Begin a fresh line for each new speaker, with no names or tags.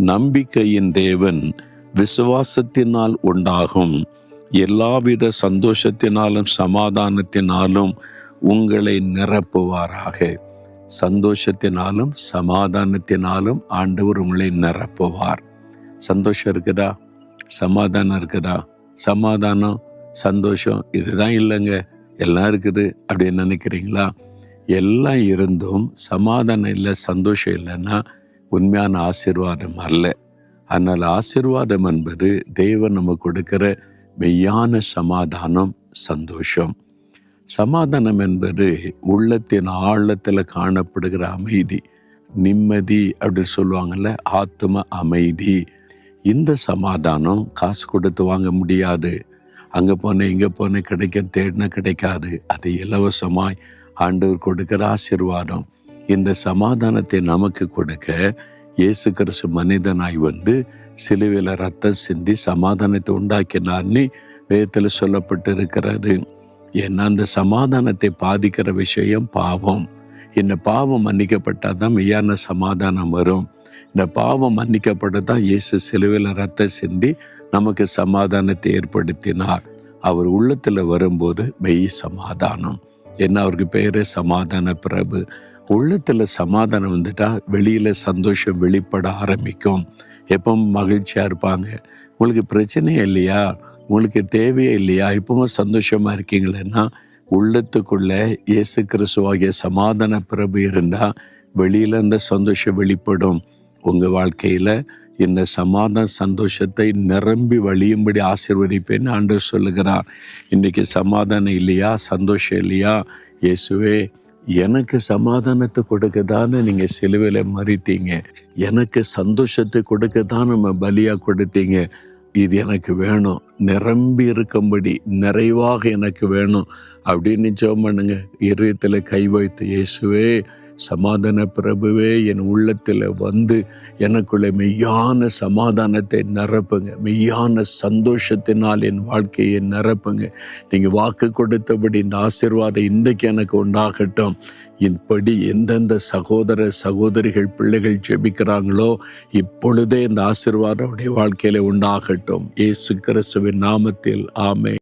நம்பிக்கையின் தேவன் விசுவாசத்தினால் உண்டாகும் எல்லாவித சந்தோஷத்தினாலும் சமாதானத்தினாலும் உங்களை நிரப்புவாராக. சந்தோஷத்தினாலும் சமாதானத்தினாலும் ஆண்டவர் உங்களை நிரப்புவார். சந்தோஷம் இருக்குதா? சமாதானம் இருக்குதா? சமாதானம் சந்தோஷம் இதுதான் இல்லைங்க, எல்லாம் இருக்குது அப்படின்னு நினைக்கிறீங்களா? எல்லாம் இருந்தும் சமாதானம் இல்லை, சந்தோஷம் இல்லைன்னா உண்மையான ஆசீர்வாதம் அல்ல. அதனால் ஆசீர்வாதம் என்பது தேவன் நமக்கு கொடுக்கிற மெய்யான சமாதானம், சந்தோஷம். சமாதானம் என்பது உள்ளத்தின் ஆழத்தில் காணப்படுகிற அமைதி, நிம்மதி அப்படின்னு சொல்லுவாங்கள்ல, ஆத்ம அமைதி. இந்த சமாதானம் காசு கொடுத்து வாங்க முடியாது. அங்கே போனேன் இங்கே போனேன் கிடைக்க தேடினா கிடைக்காது. அது இலவசமாய் ஆண்டவர் கொடுக்கிற ஆசீர்வாதம். இந்த சமாதானத்தை நமக்கு கொடுக்க இயேசு கிறிஸ்து மனிதனாய் வந்து சிலுவையில் ரத்தம் சிந்தி சமாதானத்தை உண்டாக்கினார்னு வேதத்தில் சொல்லப்பட்டு இருக்கிறது. ஏன்னா அந்த சமாதானத்தை பாதிக்கிற விஷயம் பாவம். இந்த பாவம் மன்னிக்கப்பட்டால் தான் மெய்யான சமாதானம் வரும். இந்த பாவம் மன்னிக்கப்பட்டதான் இயேசு சிலுவையில் ரத்தம் சிந்தி நமக்கு சமாதானத்தை ஏற்படுத்தினார். அவர் உள்ளத்தில் வரும்போது மெய் சமாதானம். என்ன அவருக்கு பேரு சமாதான பிரபு. உள்ளத்தில் சமாதானம் வந்துட்டா வெளியில் சந்தோஷம் வெளிப்பட ஆரம்பிக்கும். எப்பவும் மகிழ்ச்சியாக இருப்பாங்க. உங்களுக்கு பிரச்சனையே இல்லையா, உங்களுக்கு தேவையே இல்லையா, இப்பவும் சந்தோஷமாக இருக்கீங்களேன்னா உள்ளத்துக்குள்ளே இயேசு கிறிஸ்துவாகிய சமாதான பிரபு இருந்தால் வெளியில் இந்த சந்தோஷம் வெளிப்படும். உங்கள் வாழ்க்கையில் இந்த சமாதான சந்தோஷத்தை நிரம்பி வழியும்படி ஆசீர்வதிப்பேன்னு ஆண்டவர் சொல்லுகிறார். இன்றைக்கி சமாதானம் இல்லையா, சந்தோஷம் இல்லையா? இயேசுவே எனக்கு சமாதானத்தை கொடுக்கதான்னு நீங்கள் சிலுவையில் மறித்தீங்க, எனக்கு சந்தோஷத்தை கொடுக்கதான் நம்ம பலியாக கொடுத்தீங்க. இது எனக்கு வேணும், நிரம்பி இருக்கும்படி நிறைவாக எனக்கு வேணும் அப்படின்னு ஜெபம் பண்ணுங்க. இதயத்தில் கை வைத்து, இயேசுவே சமாதான பிரபுவே என் உள்ளத்தில் வந்து எனக்குள்ளே மெய்யான சமாதானத்தை நிரப்புங்க, மெய்யான சந்தோஷத்தினால் என் வாழ்க்கையை நிரப்புங்க. நீங்கள் வாக்கு கொடுத்தபடி இந்த ஆசீர்வாதம் இன்றைக்கு எனக்கு உண்டாகட்டும். இப்படி எந்தெந்த சகோதர சகோதரிகள் பிள்ளைகள் ஜெபிக்கிறாங்களோ இப்பொழுதே இந்த ஆசீர்வாதம் அவருடைய வாழ்க்கையில உண்டாகட்டும். இயேசு கிறிஸ்துவின் நாமத்தில் ஆமென்.